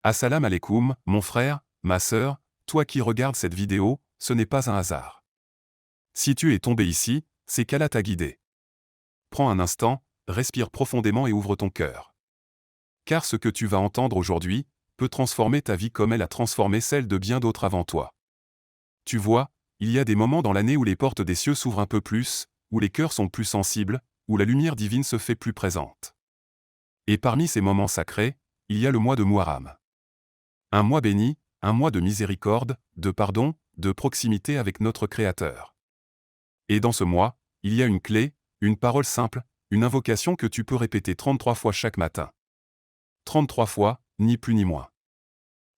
Assalam alaikum, mon frère, ma sœur, toi qui regardes cette vidéo, ce n'est pas un hasard. Si tu es tombé ici, c'est qu'Allah t'a guidé. Prends un instant, respire profondément et ouvre ton cœur. Car ce que tu vas entendre aujourd'hui peut transformer ta vie comme elle a transformé celle de bien d'autres avant toi. Tu vois, il y a des moments dans l'année où les portes des cieux s'ouvrent un peu plus, où les cœurs sont plus sensibles, où la lumière divine se fait plus présente. Et parmi ces moments sacrés, il y a le mois de Muharram. Un mois béni, un mois de miséricorde, de pardon, de proximité avec notre Créateur. Et dans ce mois, il y a une clé, une parole simple, une invocation que tu peux répéter 33 fois chaque matin. 33 fois, ni plus ni moins.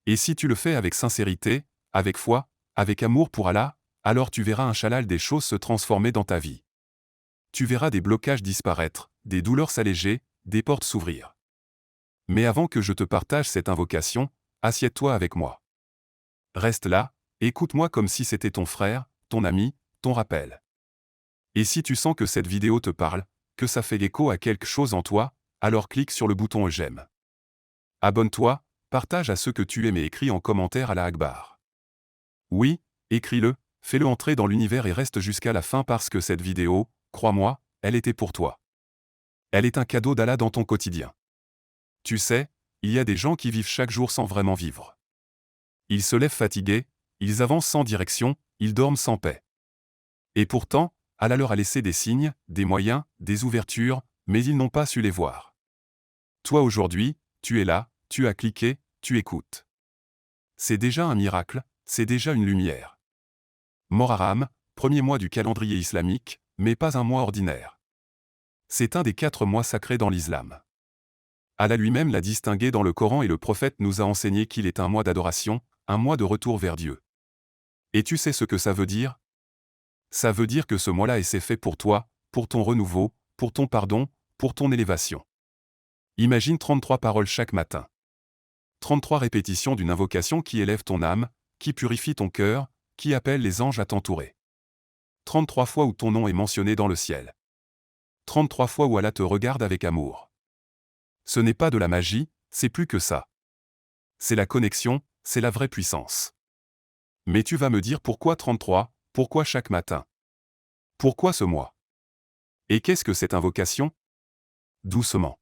Et si tu le fais avec sincérité, avec foi, avec amour pour Allah, alors tu verras Inch'Allah des choses se transformer dans ta vie. Tu verras des blocages disparaître, des douleurs s'alléger, des portes s'ouvrir. Mais avant que je te partage cette invocation, assieds-toi avec moi. Reste là, écoute-moi comme si c'était ton frère, ton ami, ton rappel. Et si tu sens que cette vidéo te parle, que ça fait écho à quelque chose en toi, alors clique sur le bouton j'aime. Abonne-toi, partage à ceux que tu aimes et écris en commentaire Allah Akbar. Oui, écris-le, fais-le entrer dans l'univers et reste jusqu'à la fin parce que cette vidéo, crois-moi, elle était pour toi. Elle est un cadeau d'Allah dans ton quotidien. Tu sais, il y a des gens qui vivent chaque jour sans vraiment vivre. Ils se lèvent fatigués, ils avancent sans direction, ils dorment sans paix. Et pourtant, Allah leur a laissé des signes, des moyens, des ouvertures, mais ils n'ont pas su les voir. Toi aujourd'hui, tu es là, tu as cliqué, tu écoutes. C'est déjà un miracle, c'est déjà une lumière. Muharram, premier mois du calendrier islamique, mais pas un mois ordinaire. C'est un des 4 mois sacrés dans l'islam. Allah lui-même l'a distingué dans le Coran et le prophète nous a enseigné qu'il est un mois d'adoration, un mois de retour vers Dieu. Et tu sais ce que ça veut dire? Ça veut dire que ce mois-là est fait pour toi, pour ton renouveau, pour ton pardon, pour ton élévation. Imagine 33 paroles chaque matin. 33 répétitions d'une invocation qui élève ton âme, qui purifie ton cœur, qui appelle les anges à t'entourer. 33 fois où ton nom est mentionné dans le ciel. 33 fois où Allah te regarde avec amour. Ce n'est pas de la magie, c'est plus que ça. C'est la connexion, c'est la vraie puissance. Mais tu vas me dire pourquoi 33, pourquoi chaque matin? Pourquoi ce mois? Et qu'est-ce que cette invocation? Doucement.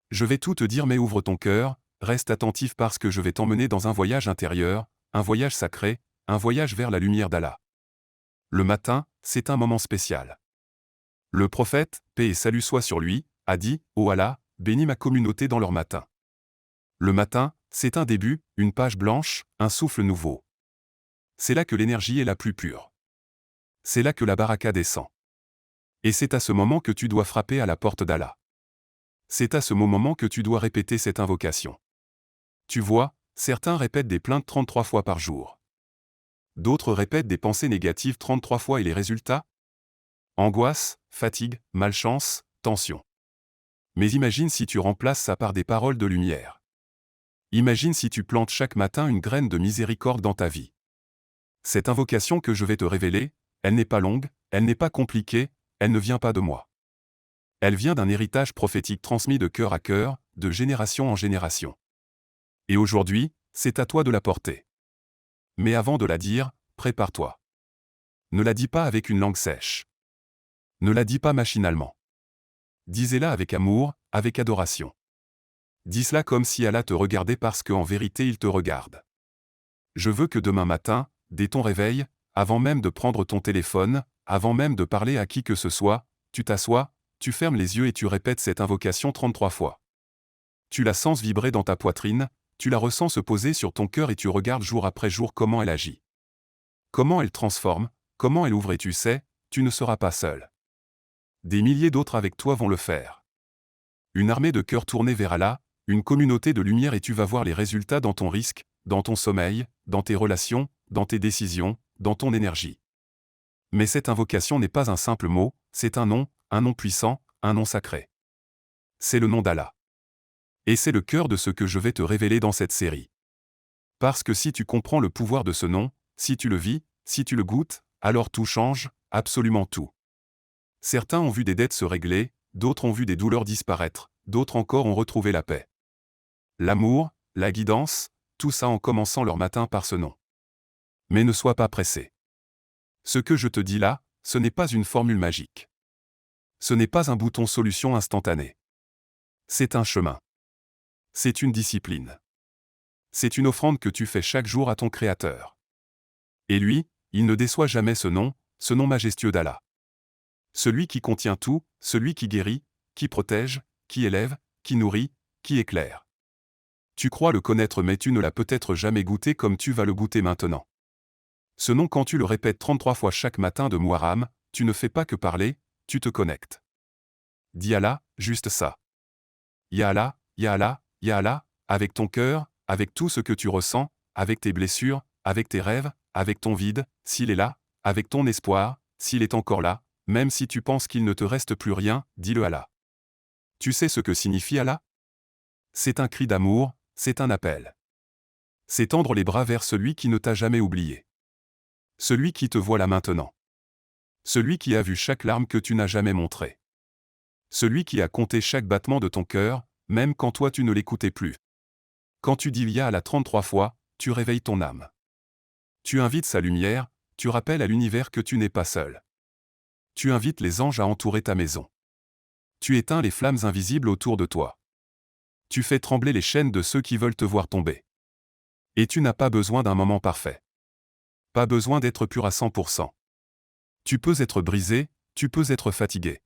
Je vais tout te dire mais ouvre ton cœur, reste attentif parce que je vais t'emmener dans un voyage intérieur, un voyage sacré, un voyage vers la lumière d'Allah. Le matin, c'est un moment spécial. Le prophète, paix et salut soit sur lui, a dit, ô Allah, bénis ma communauté dans leur matin. Le matin, c'est un début, une page blanche, un souffle nouveau. C'est là que l'énergie est la plus pure. C'est là que la baraka descend. Et c'est à ce moment que tu dois frapper à la porte d'Allah. C'est à ce moment que tu dois répéter cette invocation. Tu vois, certains répètent des plaintes 33 fois par jour. D'autres répètent des pensées négatives 33 fois et les résultats? Angoisse, fatigue, malchance, tension. Mais imagine si tu remplaces ça par des paroles de lumière. Imagine si tu plantes chaque matin une graine de miséricorde dans ta vie. Cette invocation que je vais te révéler, elle n'est pas longue, elle n'est pas compliquée, elle ne vient pas de moi. Elle vient d'un héritage prophétique transmis de cœur à cœur, de génération en génération. Et aujourd'hui, c'est à toi de la porter. Mais avant de la dire, prépare-toi. Ne la dis pas avec une langue sèche. Ne la dis pas machinalement. Disez-la avec amour, avec adoration. Dis-la comme si Allah te regardait parce qu'en vérité il te regarde. Je veux que demain matin, dès ton réveil, avant même de prendre ton téléphone, avant même de parler à qui que ce soit, tu t'assois, tu fermes les yeux et tu répètes cette invocation 33 fois. Tu la sens vibrer dans ta poitrine, tu la ressens se poser sur ton cœur et tu regardes jour après jour comment elle agit. Comment elle transforme, comment elle ouvre et tu sais, tu ne seras pas seul. Des milliers d'autres avec toi vont le faire. Une armée de cœurs tournés vers Allah, une communauté de lumière et tu vas voir les résultats dans ton risque, dans ton sommeil, dans tes relations, dans tes décisions, dans ton énergie. Mais cette invocation n'est pas un simple mot, c'est un nom puissant, un nom sacré. C'est le nom d'Allah. Et c'est le cœur de ce que je vais te révéler dans cette série. Parce que si tu comprends le pouvoir de ce nom, si tu le vis, si tu le goûtes, alors tout change, absolument tout. Certains ont vu des dettes se régler, d'autres ont vu des douleurs disparaître, d'autres encore ont retrouvé la paix. L'amour, la guidance, tout ça en commençant leur matin par ce nom. Mais ne sois pas pressé. Ce que je te dis là, ce n'est pas une formule magique. Ce n'est pas un bouton solution instantané. C'est un chemin. C'est une discipline. C'est une offrande que tu fais chaque jour à ton Créateur. Et lui, il ne déçoit jamais ce nom majestueux d'Allah. Celui qui contient tout, celui qui guérit, qui protège, qui élève, qui nourrit, qui éclaire. Tu crois le connaître mais tu ne l'as peut-être jamais goûté comme tu vas le goûter maintenant. Ce nom quand tu le répètes 33 fois chaque matin de Muharram, tu ne fais pas que parler, tu te connectes. Dis Allah, juste ça. Ya Allah, Ya Allah, Ya Allah, avec ton cœur, avec tout ce que tu ressens, avec tes blessures, avec tes rêves, avec ton vide, s'il est là, avec ton espoir, s'il est encore là, même si tu penses qu'il ne te reste plus rien, dis-le Allah. Tu sais ce que signifie Allah? C'est un cri d'amour, c'est un appel. C'est tendre les bras vers celui qui ne t'a jamais oublié. Celui qui te voit là maintenant. Celui qui a vu chaque larme que tu n'as jamais montrée. Celui qui a compté chaque battement de ton cœur, même quand toi tu ne l'écoutais plus. Quand tu dis Ya Allah 33 fois, tu réveilles ton âme. Tu invites sa lumière, tu rappelles à l'univers que tu n'es pas seul. Tu invites les anges à entourer ta maison. Tu éteins les flammes invisibles autour de toi. Tu fais trembler les chaînes de ceux qui veulent te voir tomber. Et tu n'as pas besoin d'un moment parfait. Pas besoin d'être pur à 100%. Tu peux être brisé, tu peux être fatigué.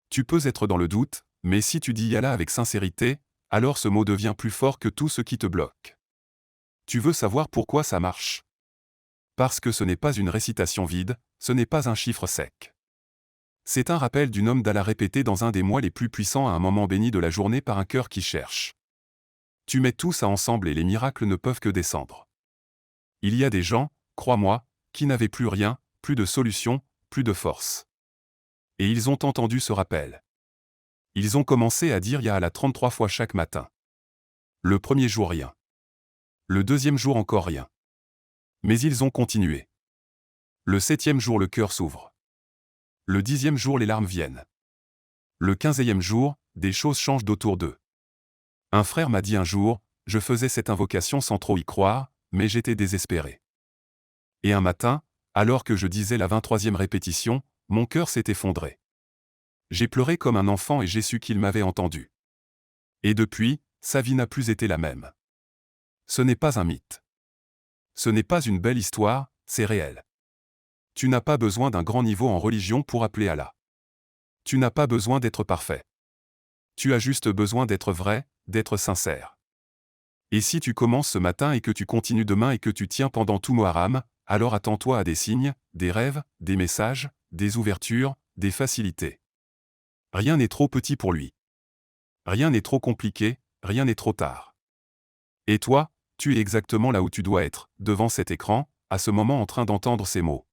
Tu peux être dans le doute, mais si tu dis Ya Allah avec sincérité, alors ce mot devient plus fort que tout ce qui te bloque. Tu veux savoir pourquoi ça marche? Parce que ce n'est pas une récitation vide, ce n'est pas un chiffre sec. C'est un rappel du nom d'Allah répété dans un des mois les plus puissants à un moment béni de la journée par un cœur qui cherche. Tu mets tout ça ensemble et les miracles ne peuvent que descendre. Il y a des gens, crois-moi, qui n'avaient plus rien, plus de solution, plus de force. Et ils ont entendu ce rappel. Ils ont commencé à dire Ya Allah 33 fois chaque matin. Le premier jour rien. Le deuxième jour encore rien. Mais ils ont continué. Le 7e jour le cœur s'ouvre. Le 10e jour les larmes viennent. Le 15e jour, des choses changent d'autour d'eux. Un frère m'a dit un jour, je faisais cette invocation sans trop y croire, mais j'étais désespéré. Et un matin, alors que je disais la 23e répétition, mon cœur s'est effondré. J'ai pleuré comme un enfant et j'ai su qu'il m'avait entendu. Et depuis, sa vie n'a plus été la même. Ce n'est pas un mythe. Ce n'est pas une belle histoire, c'est réel. Tu n'as pas besoin d'un grand niveau en religion pour appeler Allah. Tu n'as pas besoin d'être parfait. Tu as juste besoin d'être vrai, d'être sincère. Et si tu commences ce matin et que tu continues demain et que tu tiens pendant tout Muharram, alors attends-toi à des signes, des rêves, des messages, des ouvertures, des facilités. Rien n'est trop petit pour lui. Rien n'est trop compliqué, rien n'est trop tard. Et toi, tu es exactement là où tu dois être, devant cet écran, à ce moment en train d'entendre ces mots.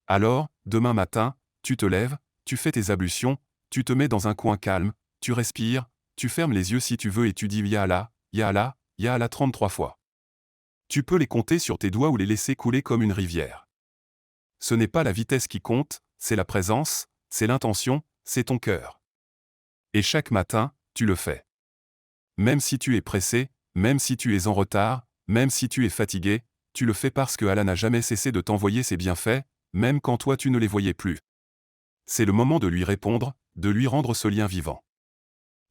Alors, demain matin, tu te lèves, tu fais tes ablutions, tu te mets dans un coin calme, tu respires, tu fermes les yeux si tu veux et tu dis Ya Allah, Ya Allah, Ya Allah 33 fois. Tu peux les compter sur tes doigts ou les laisser couler comme une rivière. Ce n'est pas la vitesse qui compte, c'est la présence, c'est l'intention, c'est ton cœur. Et chaque matin, tu le fais. Même si tu es pressé, même si tu es en retard, même si tu es fatigué, tu le fais parce que Allah n'a jamais cessé de t'envoyer ses bienfaits, même quand toi tu ne les voyais plus. C'est le moment de lui répondre, de lui rendre ce lien vivant.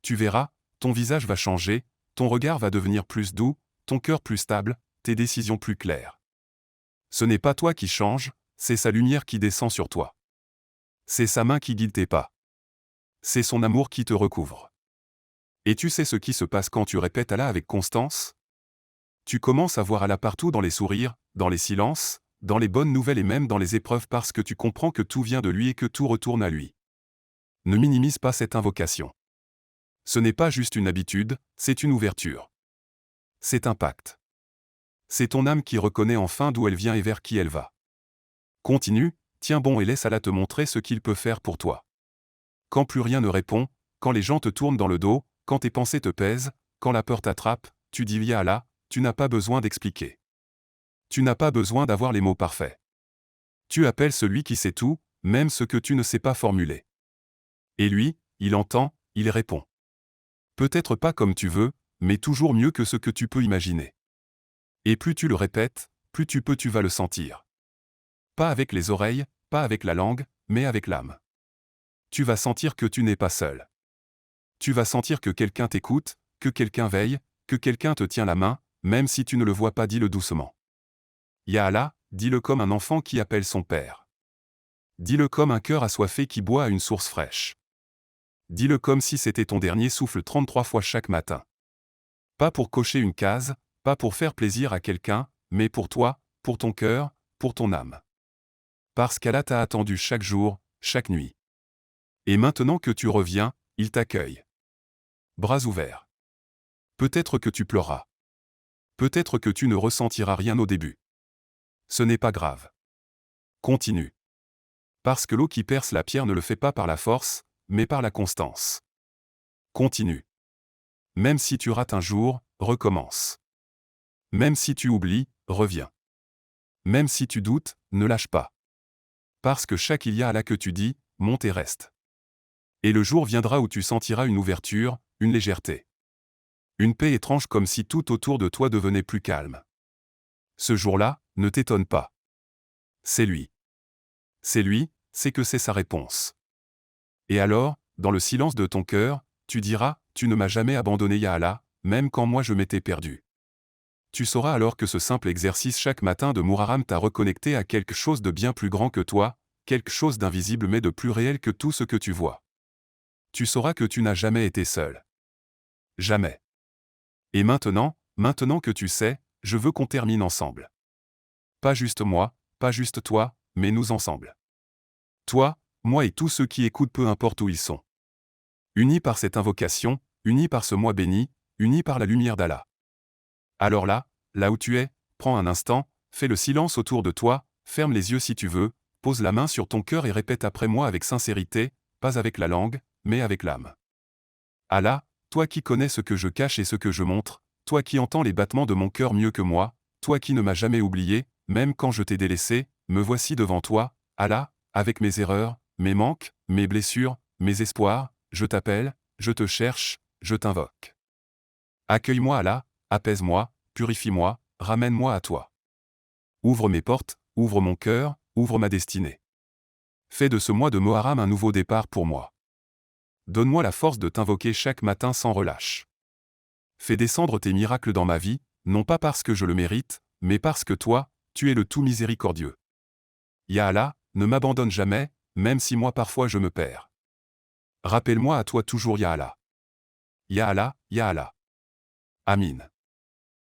Tu verras, ton visage va changer, ton regard va devenir plus doux, ton cœur plus stable, tes décisions plus claires. Ce n'est pas toi qui changes, c'est sa lumière qui descend sur toi. C'est sa main qui guide tes pas. C'est son amour qui te recouvre. Et tu sais ce qui se passe quand tu répètes Allah avec constance? Tu commences à voir Allah partout dans les sourires, dans les silences, dans les bonnes nouvelles et même dans les épreuves parce que tu comprends que tout vient de lui et que tout retourne à lui. Ne minimise pas cette invocation. Ce n'est pas juste une habitude, c'est une ouverture. C'est un pacte. C'est ton âme qui reconnaît enfin d'où elle vient et vers qui elle va. Continue, tiens bon et laisse Allah te montrer ce qu'il peut faire pour toi. Quand plus rien ne répond, quand les gens te tournent dans le dos, quand tes pensées te pèsent, quand la peur t'attrape, tu dis Ya Allah, tu n'as pas besoin d'expliquer. Tu n'as pas besoin d'avoir les mots parfaits. Tu appelles celui qui sait tout, même ce que tu ne sais pas formuler. Et lui, il entend, il répond. Peut-être pas comme tu veux, mais toujours mieux que ce que tu peux imaginer. Et plus tu le répètes, plus tu vas le sentir. Pas avec les oreilles, pas avec la langue, mais avec l'âme. Tu vas sentir que tu n'es pas seul. Tu vas sentir que quelqu'un t'écoute, que quelqu'un veille, que quelqu'un te tient la main, même si tu ne le vois pas, dis-le doucement. Ya Allah, dis-le comme un enfant qui appelle son père. Dis-le comme un cœur assoiffé qui boit à une source fraîche. Dis-le comme si c'était ton dernier souffle 33 fois chaque matin. Pas pour cocher une case, pas pour faire plaisir à quelqu'un, mais pour toi, pour ton cœur, pour ton âme. Parce qu'Allah t'a attendu chaque jour, chaque nuit. Et maintenant que tu reviens, il t'accueille. Bras ouverts. Peut-être que tu pleuras. Peut-être que tu ne ressentiras rien au début. Ce n'est pas grave. Continue. Parce que l'eau qui perce la pierre ne le fait pas par la force, mais par la constance. Continue. Même si tu rates un jour, recommence. Même si tu oublies, reviens. Même si tu doutes, ne lâche pas. Parce que chaque il y a Allah que tu dis, monte et reste. Et le jour viendra où tu sentiras une ouverture, une légèreté. Une paix étrange comme si tout autour de toi devenait plus calme. Ce jour-là, ne t'étonne pas. C'est lui. C'est lui, c'est que c'est sa réponse. Et alors, dans le silence de ton cœur, tu diras, tu ne m'as jamais abandonné ya Allah, même quand moi je m'étais perdu. Tu sauras alors que ce simple exercice chaque matin de Muharram t'a reconnecté à quelque chose de bien plus grand que toi, quelque chose d'invisible mais de plus réel que tout ce que tu vois. Tu sauras que tu n'as jamais été seul. Jamais. Et maintenant que tu sais, je veux qu'on termine ensemble. Pas juste moi, pas juste toi, mais nous ensemble. Toi, moi et tous ceux qui écoutent peu importe où ils sont. Unis par cette invocation, unis par ce mois béni, unis par la lumière d'Allah. Alors là où tu es, prends un instant, fais le silence autour de toi, ferme les yeux si tu veux, pose la main sur ton cœur et répète après moi avec sincérité, pas avec la langue, mais avec l'âme. Allah, toi qui connais ce que je cache et ce que je montre, toi qui entends les battements de mon cœur mieux que moi, toi qui ne m'as jamais oublié, même quand je t'ai délaissé, me voici devant toi, Allah, avec mes erreurs, mes manques, mes blessures, mes espoirs, je t'appelle, je te cherche, je t'invoque. Accueille-moi Allah, apaise-moi, purifie-moi, ramène-moi à toi. Ouvre mes portes, ouvre mon cœur, ouvre ma destinée. Fais de ce mois de Muharram un nouveau départ pour moi. Donne-moi la force de t'invoquer chaque matin sans relâche. Fais descendre tes miracles dans ma vie, non pas parce que je le mérite, mais parce que toi, tu es le tout miséricordieux. Ya Allah, ne m'abandonne jamais, même si moi parfois je me perds. Rappelle-moi à toi toujours Ya Allah. Ya Allah, Ya Allah. Amin.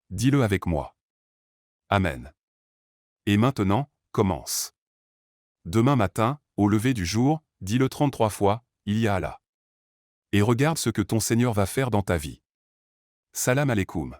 Dis-le avec moi. Amen. Et maintenant, commence. Demain matin, au lever du jour, dis-le 33 fois, il y a Allah. Et regarde ce que ton Seigneur va faire dans ta vie. Salam alaikum.